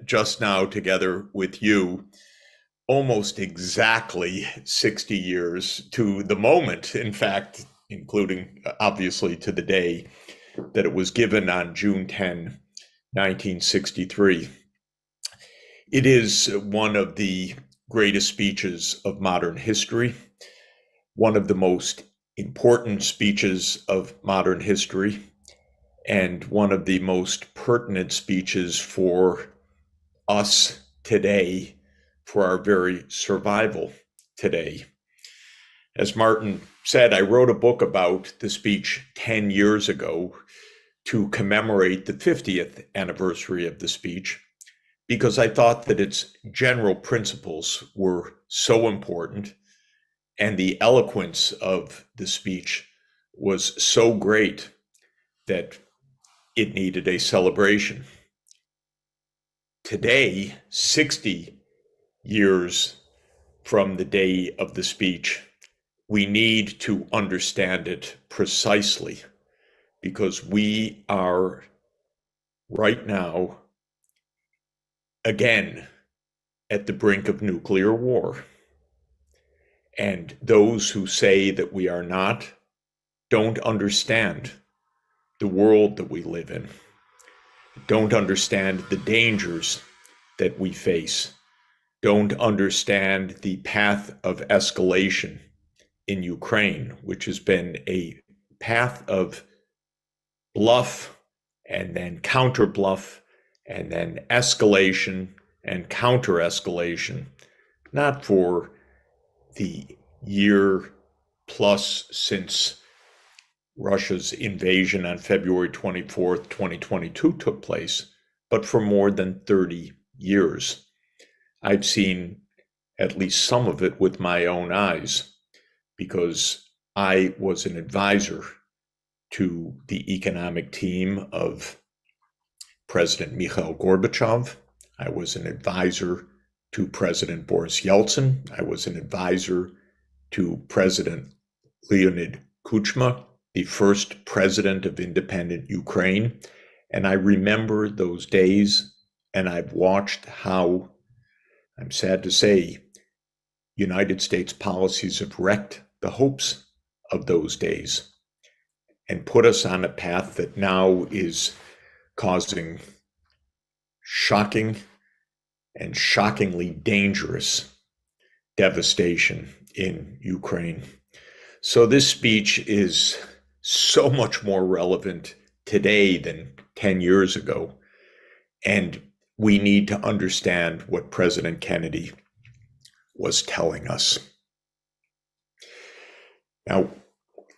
just now together with you almost exactly 60 years to the moment, in fact, including obviously to the day that it was given on June 10, 1963. It is one of the greatest speeches of modern history, one of the most important speeches of modern history, and one of the most pertinent speeches for us today, for our very survival today. As Martin said, I wrote a book about the speech 10 years ago to commemorate the 50th anniversary of the speech, because I thought that its general principles were so important and the eloquence of the speech was so great that it needed a celebration. Today, 60 years from the day of the speech, we need to understand it precisely, because we are right now again at the brink of nuclear war. And those who say that we are not don't understand the world that we live in, don't understand the dangers that we face, don't understand the path of escalation in Ukraine, which has been a path of bluff and then counter bluff and then escalation and counter escalation, not for the year plus since Russia's invasion on February 24th, 2022 took place, but for more than 30 years. I've seen at least some of it with my own eyes, because I was an advisor to the economic team of President Mikhail Gorbachev. I was an advisor to President Boris Yeltsin. I was an advisor to President Leonid Kuchma, the first president of independent Ukraine. And I remember those days, and I've watched how, I'm sad to say, United States policies have wrecked the hopes of those days and put us on a path that now is causing shocking and shockingly dangerous devastation in Ukraine. So this speech is so much more relevant today than 10 years ago. And we need to understand what President Kennedy was telling us. Now,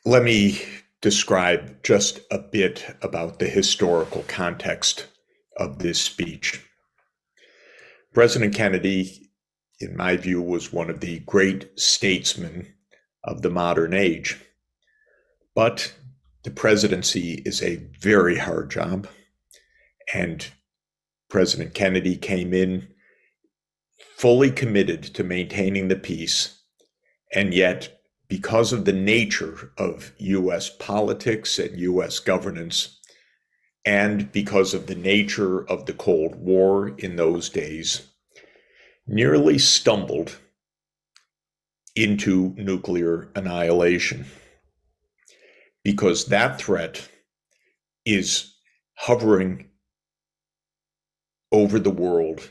let me describe just a bit about the historical context of this speech. President Kennedy, in my view, was one of the great statesmen of the modern age. But the presidency is a very hard job, and President Kennedy came in fully committed to maintaining the peace, and yet, because of the nature of U.S. politics and U.S. governance, and because of the nature of the Cold War in those days, nearly stumbled into nuclear annihilation, because that threat is hovering over the world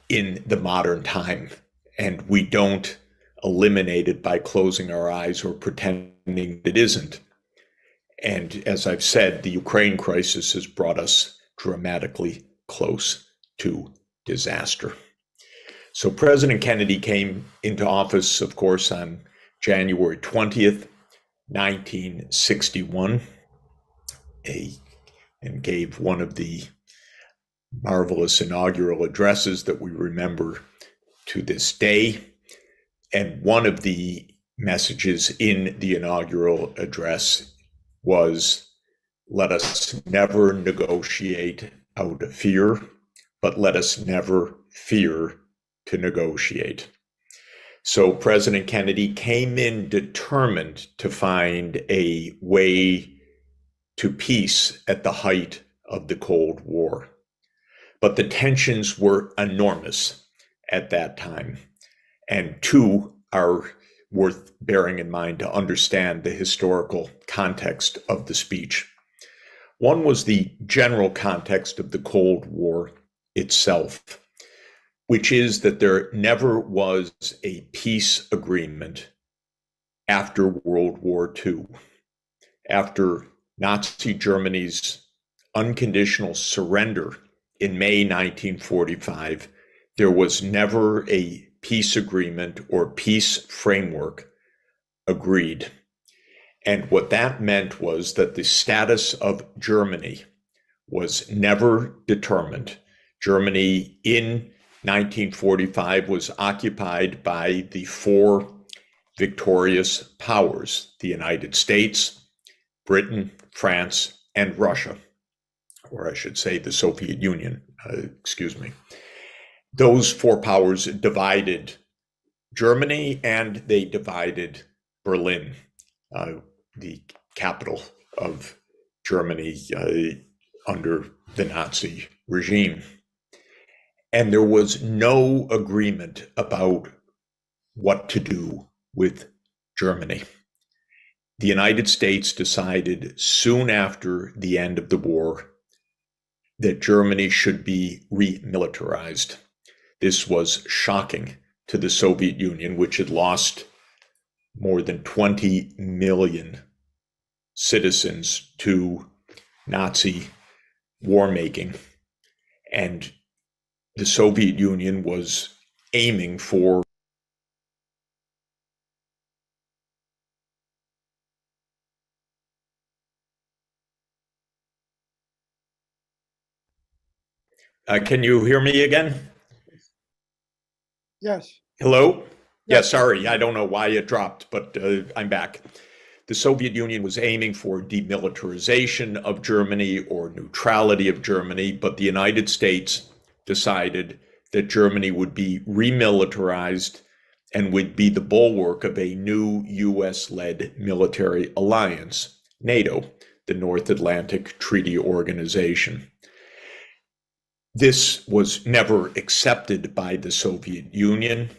in the modern time, and we don't eliminate it by closing our eyes or pretending it isn't. And as I've said, the Ukraine crisis has brought us dramatically close to disaster. So President Kennedy came into office, of course, on January 20th, 1961, and gave one of the marvelous inaugural addresses that we remember to this day. And one of the messages in the inaugural address was, "Let us never negotiate out of fear, but let us never fear to negotiate." So President Kennedy came in determined to find a way to peace at the height of the Cold War. But the tensions were enormous at that time. And two are worth bearing in mind to understand the historical context of the speech. One was the general context of the Cold War itself, which is that there never was a peace agreement after World War II. After Nazi Germany's unconditional surrender in May 1945, there was never a peace agreement or peace framework agreed. And what that meant was that the status of Germany was never determined. Germany in 1945 was occupied by the four victorious powers: the United States, Britain, France, and Russia, or I should say the Soviet Union, Those four powers divided Germany, and they divided Berlin, the capital of Germany under the Nazi regime. And there was no agreement about what to do with Germany. The United States decided soon after the end of the war that Germany should be remilitarized. This was shocking to the Soviet Union, which had lost more than 20 million citizens to Nazi war making. And the Soviet Union was aiming for can you hear me again? Yes. Hello? Yeah, Yes. sorry, I don't know why it dropped, but I'm back. The Soviet Union was aiming for demilitarization of Germany or neutrality of Germany, but the United States decided that Germany would be remilitarized and would be the bulwark of a new US-led military alliance, NATO, the North Atlantic Treaty Organization. This was never accepted by the Soviet Union,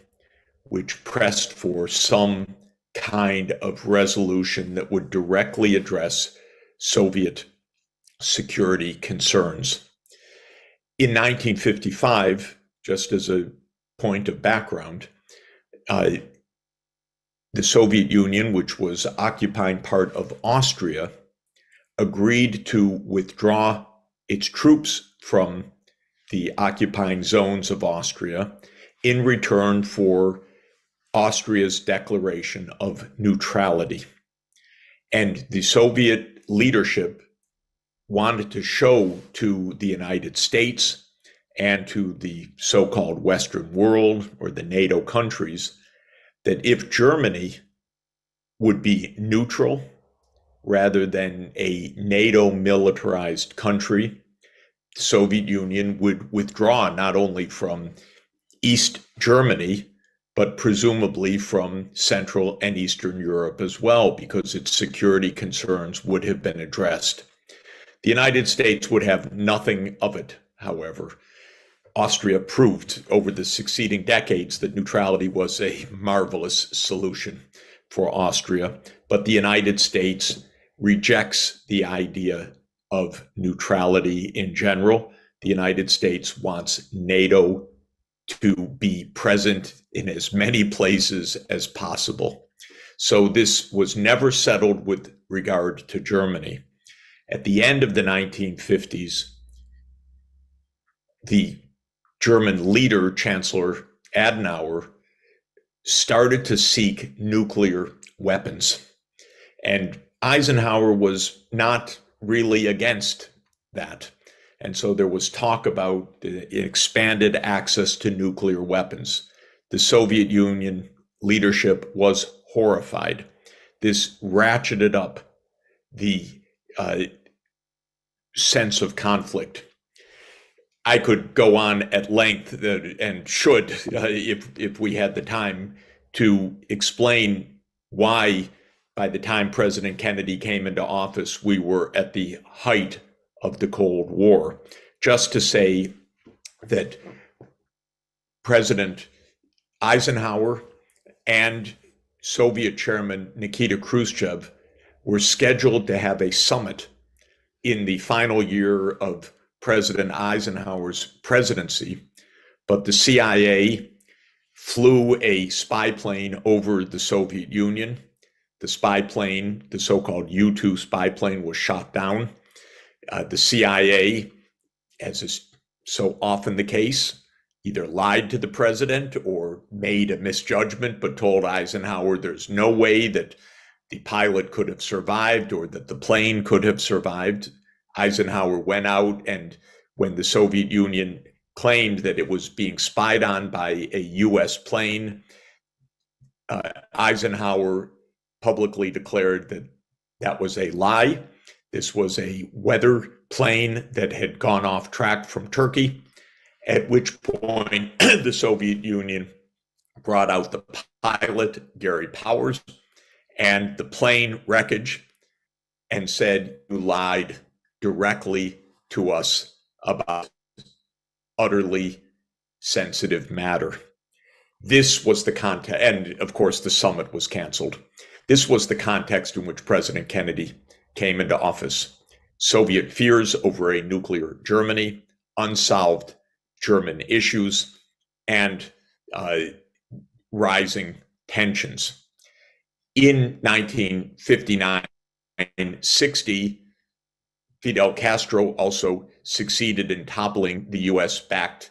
which pressed for some kind of resolution that would directly address Soviet security concerns. In 1955, just as a point of background, the Soviet Union, which was occupying part of Austria, agreed to withdraw its troops from the occupying zones of Austria in return for Austria's declaration of neutrality. And the Soviet leadership wanted to show to the United States and to the so-called Western world or the NATO countries that if Germany would be neutral rather than a NATO militarized country, the Soviet Union would withdraw not only from East Germany, but presumably from Central and Eastern Europe as well, because its security concerns would have been addressed. The United States would have nothing of it, however. Austria proved over the succeeding decades that neutrality was a marvelous solution for Austria, but the United States rejects the idea of neutrality in general. The United States wants NATO to be present in as many places as possible. So this was never settled with regard to Germany. At the end of the 1950s, the German leader, Chancellor Adenauer, started to seek nuclear weapons. And Eisenhower was not really against that. And so there was talk about expanded access to nuclear weapons. The Soviet Union leadership was horrified. This ratcheted up the sense of conflict. I could go on at length and should, if we had the time, to explain why by the time President Kennedy came into office, we were at the height of the Cold War. Just to say that President Eisenhower and Soviet Chairman Nikita Khrushchev were scheduled to have a summit in the final year of President Eisenhower's presidency, but the CIA flew a spy plane over the Soviet Union. The spy plane, the so-called U-2 spy plane, was shot down. The CIA, as is so often the case, either lied to the president or made a misjudgment, but told Eisenhower there's no way that the pilot could have survived or that the plane could have survived. Eisenhower went out, and when the Soviet Union claimed that it was being spied on by a US plane, Eisenhower publicly declared that that was a lie. This was a weather plane that had gone off track from Turkey, at which point the Soviet Union brought out the pilot, Gary Powers, and the plane wreckage and said, "You lied directly to us about utterly sensitive matter." This was the context, and of course the summit was canceled. This was the context in which President Kennedy came into office. Soviet fears over a nuclear Germany, unsolved German issues, and rising tensions. In 1959-60, Fidel Castro also succeeded in toppling the US-backed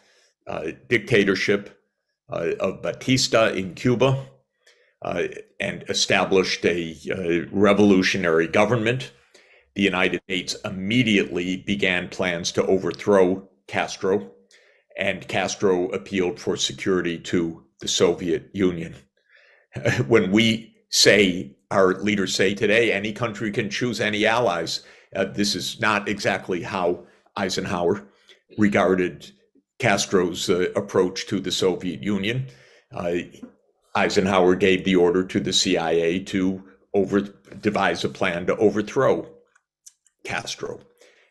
dictatorship of Batista in Cuba and established a revolutionary government. The United States immediately began plans to overthrow Castro, and Castro appealed for security to the Soviet Union. When we say, our leaders say today, any country can choose any allies, this is not exactly how Eisenhower regarded Castro's approach to the Soviet Union. Eisenhower gave the order to the CIA to devise a plan to overthrow Castro.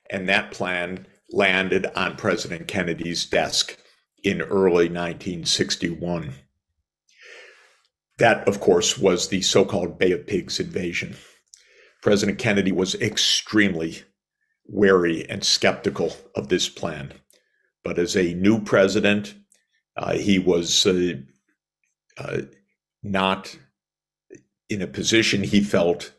And that plan landed on President Kennedy's desk in early 1961. That, of course, was the so-called Bay of Pigs invasion. President Kennedy was extremely wary and skeptical of this plan. But as a new president, he was not in a position, he felt,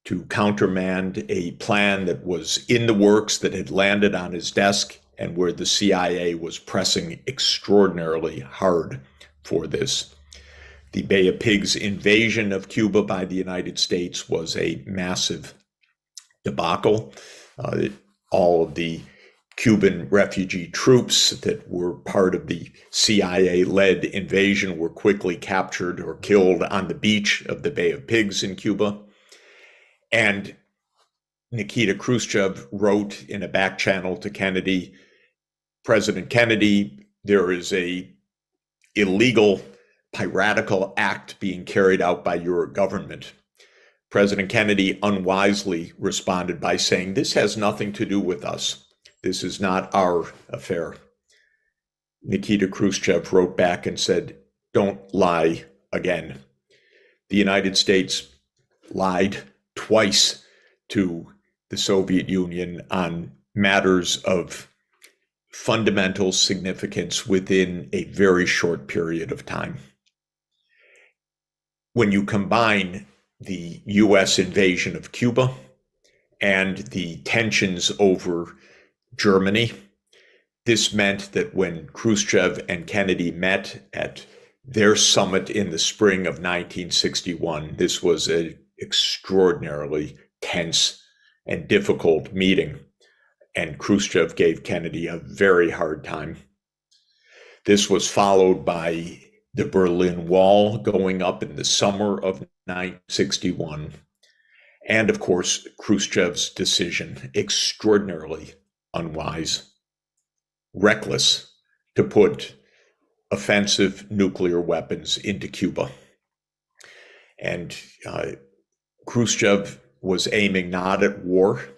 to countermand a plan that was in the works, that had landed on his desk, and where the CIA was pressing extraordinarily hard for this. The Bay of Pigs invasion of Cuba by the United States was a massive debacle. All of the Cuban refugee troops that were part of the CIA-led invasion were quickly captured or killed on the beach of the Bay of Pigs in Cuba. And Nikita Khrushchev wrote in a back channel to Kennedy, "President Kennedy, there is a illegal, piratical act being carried out by your government." President Kennedy unwisely responded by saying, "This has nothing to do with us. This is not our affair." Nikita Khrushchev wrote back and said, "Don't lie again." The United States lied twice to the Soviet Union on matters of fundamental significance within a very short period of time. When you combine the US invasion of Cuba and the tensions over Germany, this meant that when Khrushchev and Kennedy met at their summit in the spring of 1961, this was an extraordinarily tense and difficult meeting, and Khrushchev gave Kennedy a very hard time. This was followed by the Berlin Wall going up in the summer of 1961, and of course, Khrushchev's decision, extraordinarily unwise, reckless, to put offensive nuclear weapons into Cuba. And Khrushchev was aiming not at war.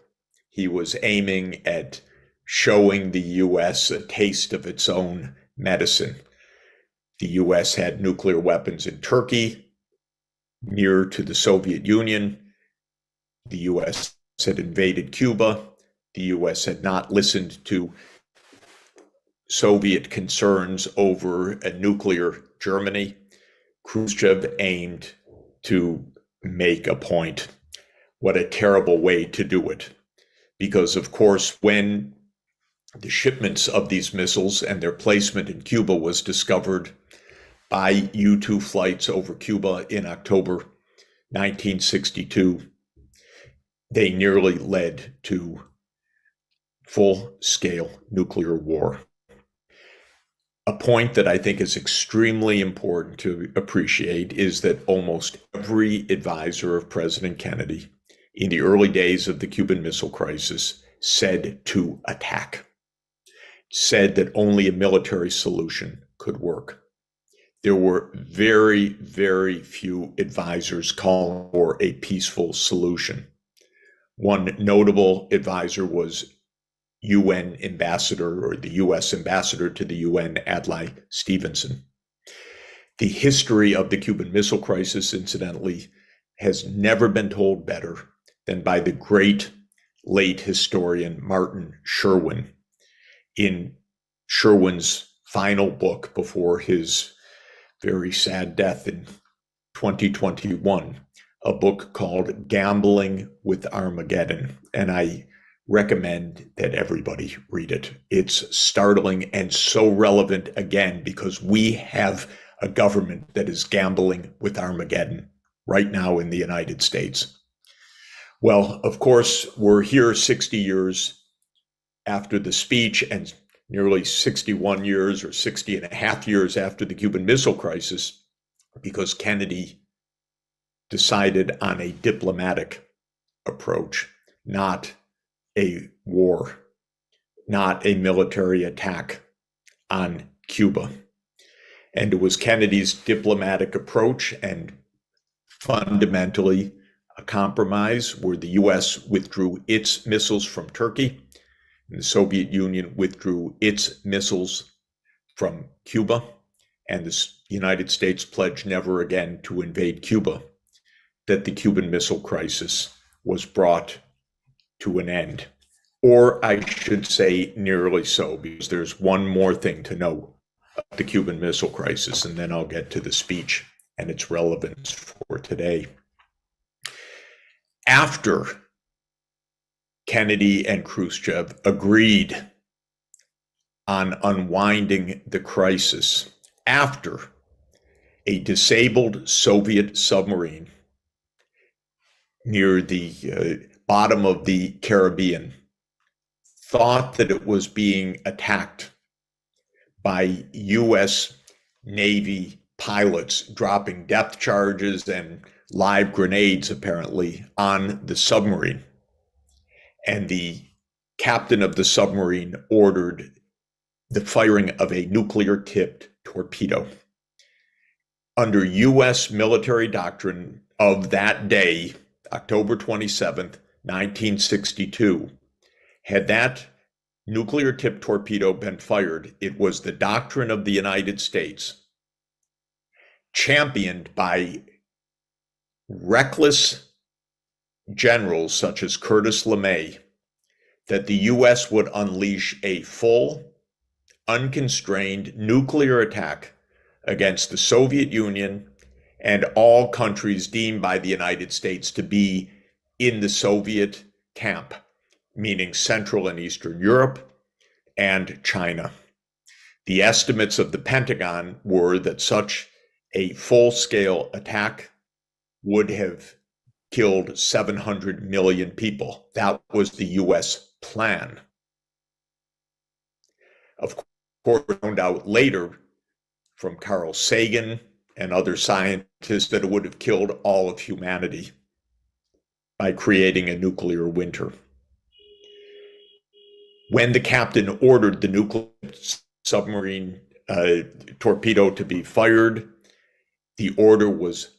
He was aiming at showing the U.S. a taste of its own medicine. The U.S. had nuclear weapons in Turkey, near to the Soviet Union. The U.S. had invaded Cuba. The U.S. had not listened to Soviet concerns over a nuclear Germany. Khrushchev aimed to make a point. What a terrible way to do it. Because, of course, when the shipments of these missiles and their placement in Cuba was discovered by U-2 flights over Cuba in October 1962, they nearly led to full-scale nuclear war. A point that I think is extremely important to appreciate is that almost every advisor of President Kennedy in the early days of the Cuban Missile Crisis said to attack, said that only a military solution could work. There were very, very few advisors calling for a peaceful solution. One notable advisor was UN ambassador, or the US ambassador to the UN, Adlai Stevenson. The history of the Cuban Missile Crisis, incidentally, has never been told better than by the great late historian Martin Sherwin in Sherwin's final book before his very sad death in 2021, a book called Gambling with Armageddon. And I recommend that everybody read it. It's startling and so relevant again, because we have a government that is gambling with Armageddon right now in the United States. Well, of course, we're here 60 years after the speech and nearly 61 years or 60 and a half years after the Cuban Missile Crisis, because Kennedy decided on a diplomatic approach, not a war, not a military attack on Cuba. And it was Kennedy's diplomatic approach and fundamentally a compromise where the US withdrew its missiles from Turkey and the Soviet Union withdrew its missiles from Cuba, and the United States pledged never again to invade Cuba, that the Cuban Missile Crisis was brought to an end. Or I should say nearly so, because there's one more thing to know about the Cuban Missile Crisis, and then I'll get to the speech and its relevance for today. After Kennedy and Khrushchev agreed on unwinding the crisis, after a disabled Soviet submarine near the bottom of the Caribbean thought that it was being attacked by US Navy pilots dropping depth charges and live grenades, apparently, on the submarine. And the captain of the submarine ordered the firing of a nuclear-tipped torpedo. Under US military doctrine of that day, October 27th, 1962, had that nuclear-tipped torpedo been fired, it was the doctrine of the United States, championed by reckless generals such as Curtis LeMay, that the US would unleash a full, unconstrained nuclear attack against the Soviet Union and all countries deemed by the United States to be in the Soviet camp, meaning Central and Eastern Europe and China. The estimates of the Pentagon were that such a full-scale attack would have killed 700 million people. That was the US plan. Of course, we found out later from Carl Sagan and other scientists that it would have killed all of humanity by creating a nuclear winter. When the captain ordered the nuclear submarine torpedo to be fired, the order was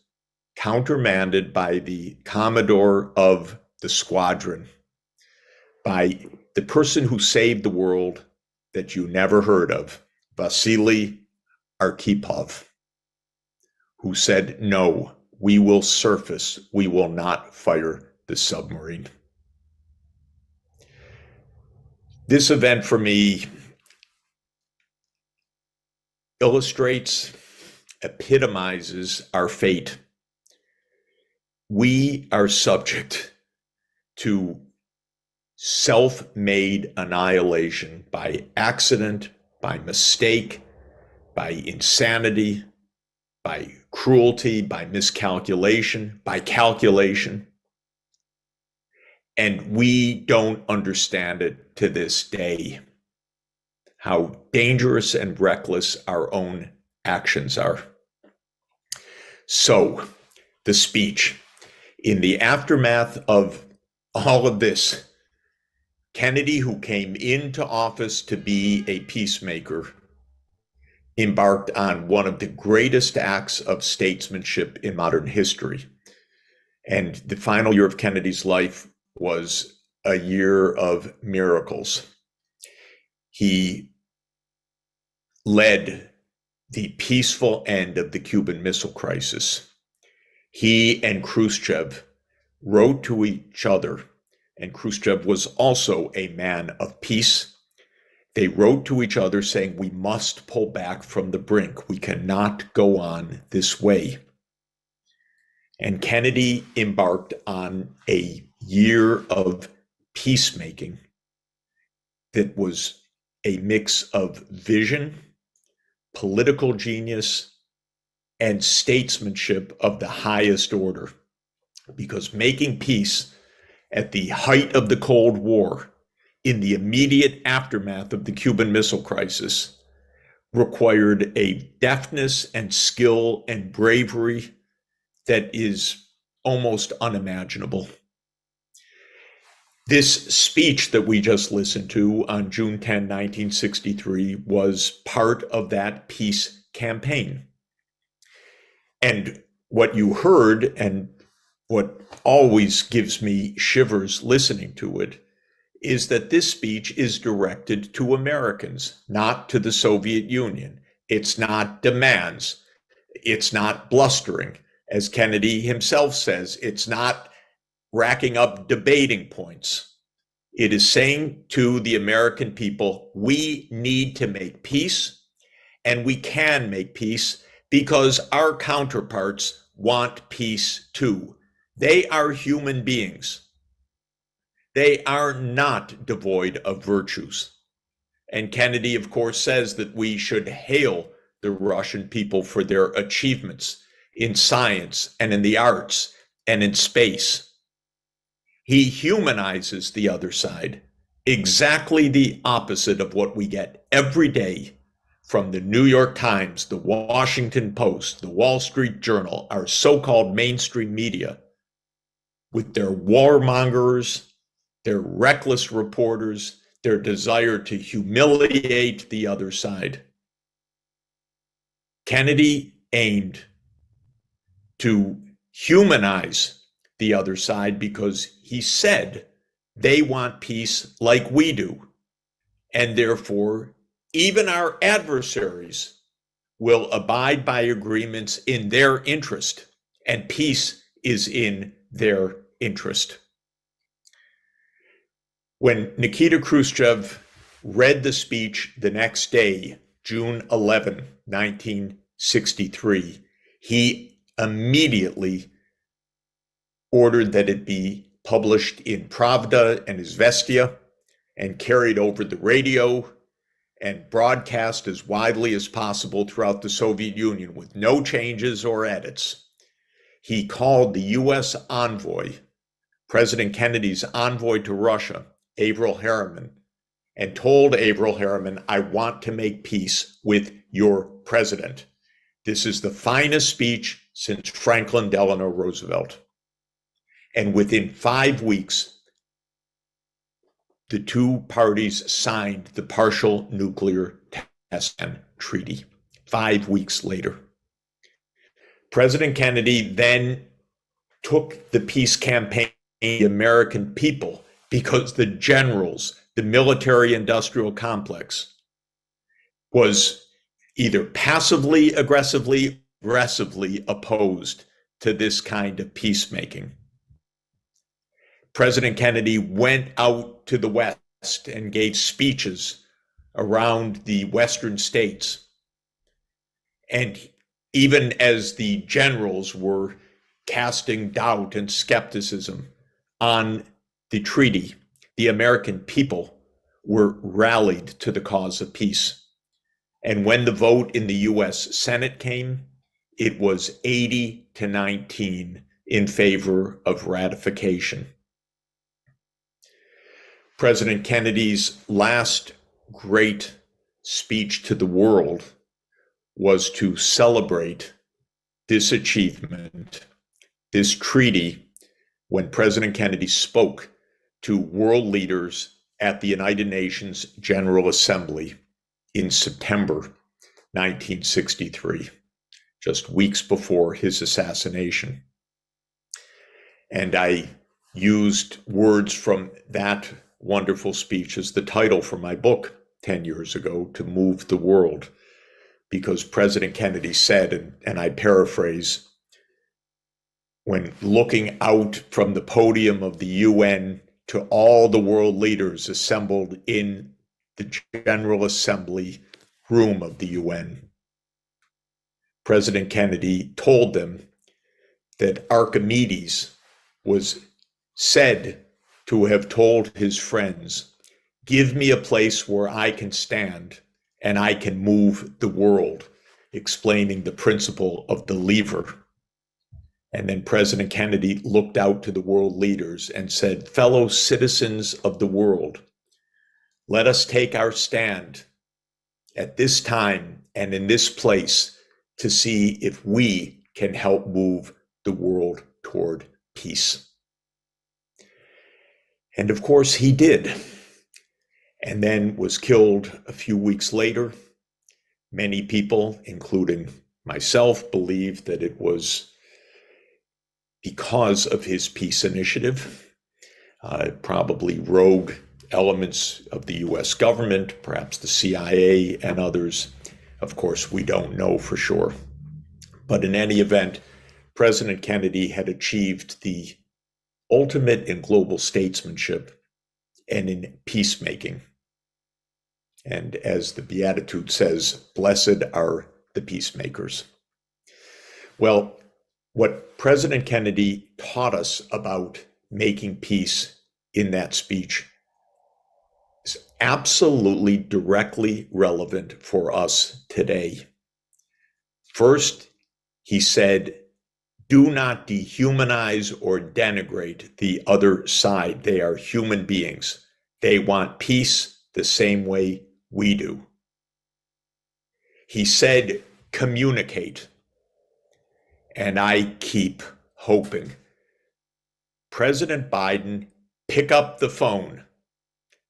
countermanded by the commodore of the squadron, by the person who saved the world that you never heard of, Vasily Arkhipov, who said, "No, we will surface, we will not fire the submarine." This event for me illustrates, epitomizes our fate. We are subject to self-made annihilation by accident, by mistake, by insanity, by cruelty, by miscalculation, by calculation. And we don't understand it to this day, how dangerous and reckless our own actions are. So, the speech. In the aftermath of all of this, Kennedy, who came into office to be a peacemaker, embarked on one of the greatest acts of statesmanship in modern history. And the final year of Kennedy's life was a year of miracles. He led the peaceful end of the Cuban Missile Crisis. He and Khrushchev wrote to each other, and Khrushchev was also a man of peace. They wrote to each other saying, "We must pull back from the brink. We cannot go on this way." And Kennedy embarked on a year of peacemaking that was a mix of vision, political genius, and statesmanship of the highest order. Because making peace at the height of the Cold War, in the immediate aftermath of the Cuban Missile Crisis, required a deftness and skill and bravery that is almost unimaginable. This speech that we just listened to on June 10, 1963, was part of that peace campaign. And what you heard, and what always gives me shivers listening to it, is that this speech is directed to Americans, not to the Soviet Union. It's not demands. It's not blustering. As Kennedy himself says, it's not racking up debating points. It is saying to the American people, we need to make peace, and we can make peace because our counterparts want peace too. They are human beings. They are not devoid of virtues. And Kennedy, of course, says that we should hail the Russian people for their achievements in science and in the arts and in space. He humanizes the other side, exactly the opposite of what we get every day from the New York Times, the Washington Post, the Wall Street Journal, our so-called mainstream media, with their warmongers, their reckless reporters, their desire to humiliate the other side. Kennedy aimed to humanize the other side because he said they want peace like we do. And therefore, even our adversaries will abide by agreements in their interest, and peace is in their interest. When Nikita Khrushchev read the speech the next day, June 11, 1963, he immediately ordered that it be published in Pravda and Izvestia and carried over the radio and broadcast as widely as possible throughout the Soviet Union with no changes or edits. He called the U.S. envoy, President Kennedy's envoy to Russia, Averell Harriman, and told Averell Harriman, I want to make peace with your president. This is the finest speech since Franklin Delano Roosevelt. And within 5 weeks, the two parties signed the Partial Nuclear Test Ban Treaty 5 weeks later. President Kennedy then took the peace campaign, the American people, because the generals, the military industrial complex, was either passively, aggressively opposed to this kind of peacemaking. President Kennedy went out to the West and gave speeches around the Western states. And even as the generals were casting doubt and skepticism on the treaty, the American people were rallied to the cause of peace. And when the vote in the US Senate came, it was 80-19 in favor of ratification. President Kennedy's last great speech to the world was to celebrate this achievement, this treaty, when President Kennedy spoke to world leaders at the United Nations General Assembly in September 1963, just weeks before his assassination. And I used words from that wonderful speech as the title for my book 10 years ago, To Move the World, because President Kennedy said, and I paraphrase, when looking out from the podium of the UN to all the world leaders assembled in the General Assembly room of the UN, President Kennedy told them that Archimedes was said to have told his friends, "Give me a place where I can stand and I can move the world," explaining the principle of the lever. And then President Kennedy looked out to the world leaders and said, "Fellow citizens of the world, let us take our stand at this time and in this place to see if we can help move the world toward peace." And of course he did, and then was killed a few weeks later. Many people, including myself, believe that it was because of his peace initiative, probably rogue elements of the US government, perhaps the CIA and others. Of course, we don't know for sure. But in any event, President Kennedy had achieved the ultimate in global statesmanship and in peacemaking. And as the Beatitude says, blessed are the peacemakers. Well, what President Kennedy taught us about making peace in that speech is absolutely directly relevant for us today. First, he said, do not dehumanize or denigrate the other side. They are human beings. They want peace the same way we do. He said, communicate. And I keep hoping President Biden, pick up the phone,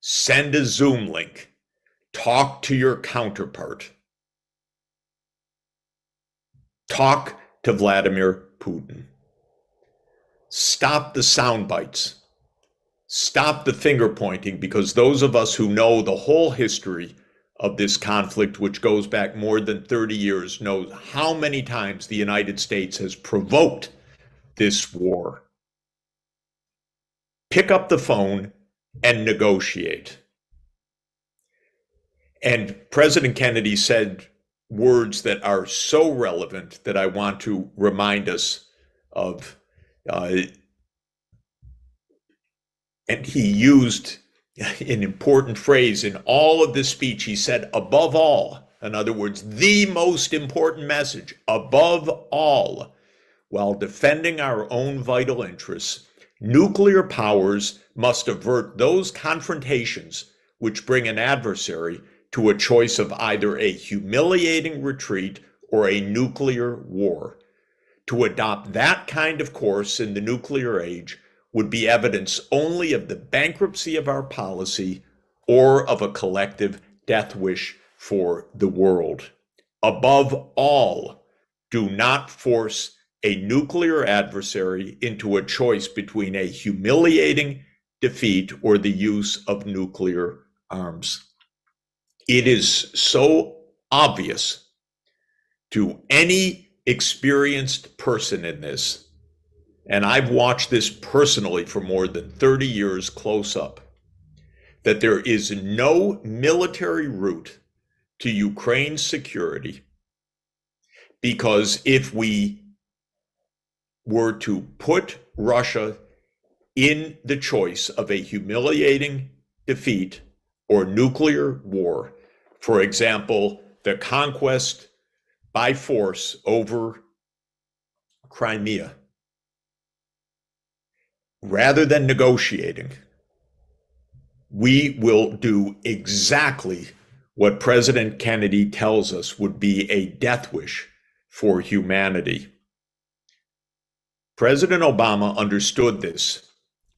send a Zoom link, talk to your counterpart, talk to Vladimir Putin. Stop the sound bites. Stop the finger pointing, because those of us who know the whole history of this conflict, which goes back more than 30 years, knows how many times the United States has provoked this war. Pick up the phone and negotiate. And President Kennedy said words that are so relevant that I want to remind us of. And he used an important phrase in all of this speech. He said, above all, in other words, the most important message, above all, while defending our own vital interests, nuclear powers must avert those confrontations which bring an adversary to a choice of either a humiliating retreat or a nuclear war. To adopt that kind of course in the nuclear age would be evidence only of the bankruptcy of our policy or of a collective death wish for the world. Above all, do not force a nuclear adversary into a choice between a humiliating defeat or the use of nuclear arms. It is so obvious to any experienced person in this, and I've watched this personally for more than 30 years close up, that there is no military route to Ukraine's security, because if we were to put Russia in the choice of a humiliating defeat or nuclear war, for example, the conquest by force over Crimea, rather than negotiating, we will do exactly what President Kennedy tells us would be a death wish for humanity. President Obama understood this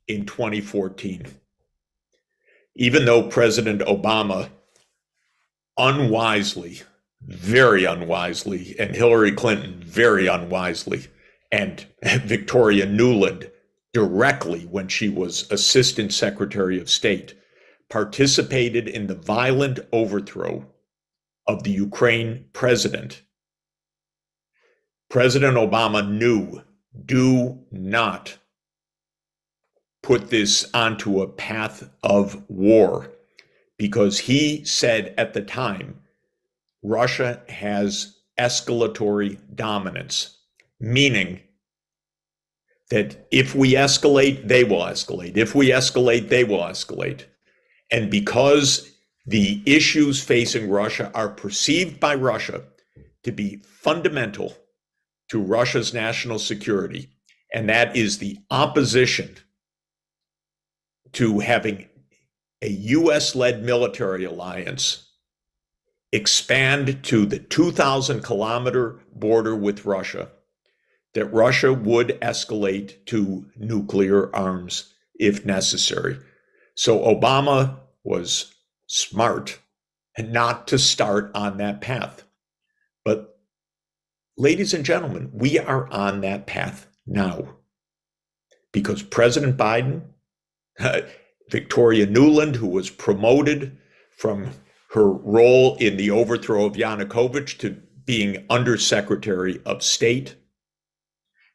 in 2014. Even though President Obama unwisely, very unwisely, and Hillary Clinton very unwisely, and Victoria Nuland directly when she was Assistant Secretary of State, participated in the violent overthrow of the Ukraine president. President Obama knew, do not put this onto a path of war, because he said at the time, Russia has escalatory dominance, meaning that if we escalate, they will escalate. If we escalate, they will escalate. And because the issues facing Russia are perceived by Russia to be fundamental to Russia's national security, and that is the opposition to having a US-led military alliance expand to the 2,000-kilometer border with Russia, that Russia would escalate to nuclear arms if necessary. So Obama was smart not to start on that path. But ladies and gentlemen, we are on that path now, because President Biden, Victoria Nuland, who was promoted from her role in the overthrow of Yanukovych to being Undersecretary of State,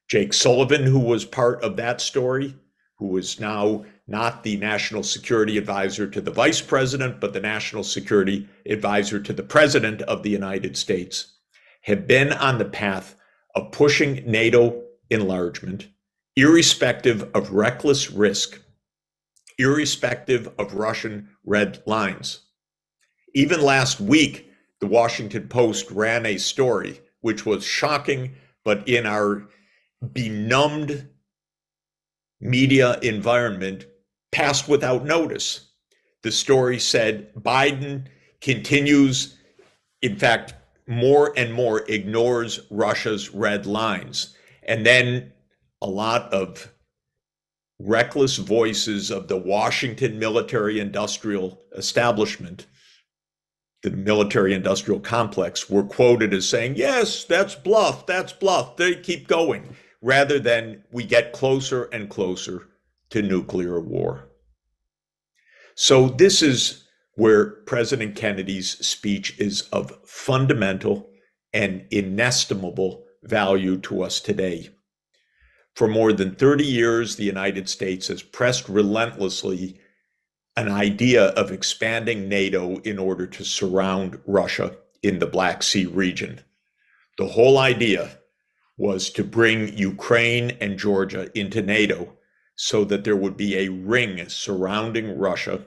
Jake Sullivan, who was part of that story, who is now not the national security advisor to the vice president, but the national security advisor to the president of the United States, have been on the path of pushing NATO enlargement, irrespective of reckless risk, irrespective of Russian red lines. Even last week, the Washington Post ran a story which was shocking, but in our benumbed media environment, passed without notice. The story said Biden continues, in fact, more and more ignores Russia's red lines. And then a lot of reckless voices of the Washington military-industrial establishment, the military-industrial complex, were quoted as saying, yes, that's bluff, they keep going, rather than we get closer and closer to nuclear war. So this is where President Kennedy's speech is of fundamental and inestimable value to us today. For more than 30 years, the United States has pressed relentlessly an idea of expanding NATO in order to surround Russia in the Black Sea region. The whole idea was to bring Ukraine and Georgia into NATO so that there would be a ring surrounding Russia,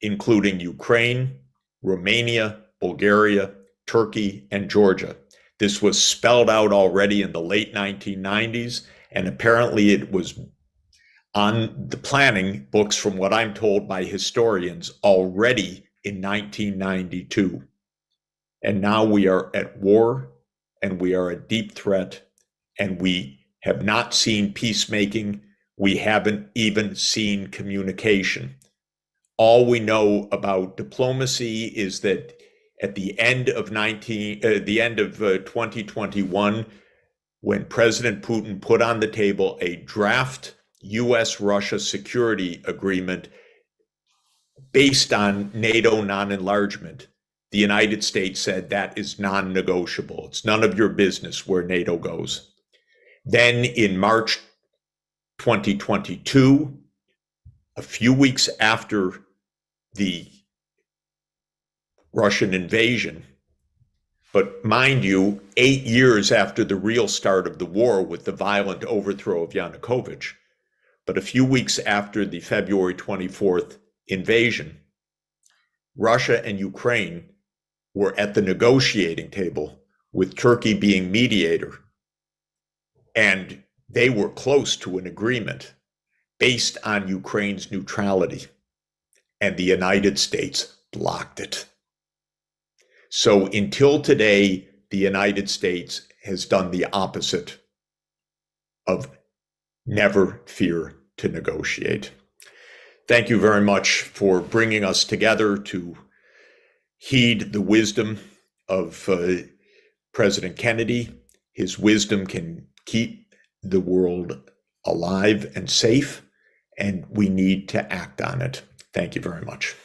including Ukraine, Romania, Bulgaria, Turkey, and Georgia. This was spelled out already in the late 1990s, and apparently it was on the planning books, from what I'm told by historians, already in 1992. And now we are at war, and we are a deep threat, and we have not seen peacemaking. We haven't even seen communication. All we know about diplomacy is that at the end of 2021, when President Putin put on the table a draft U.S.-Russia security agreement based on NATO non-enlargement. The United States said that is non-negotiable. It's none of your business where NATO goes. Then in March 2022, a few weeks after the Russian invasion, but mind you, 8 years after the real start of the war with the violent overthrow of Yanukovych, but a few weeks after the February 24th invasion, Russia and Ukraine were at the negotiating table, with Turkey being mediator. And they were close to an agreement based on Ukraine's neutrality. And the United States blocked it. So until today, the United States has done the opposite of never fear to negotiate. Thank you very much for bringing us together to heed the wisdom of President Kennedy. His wisdom can keep the world alive and safe, and we need to act on it. Thank you very much.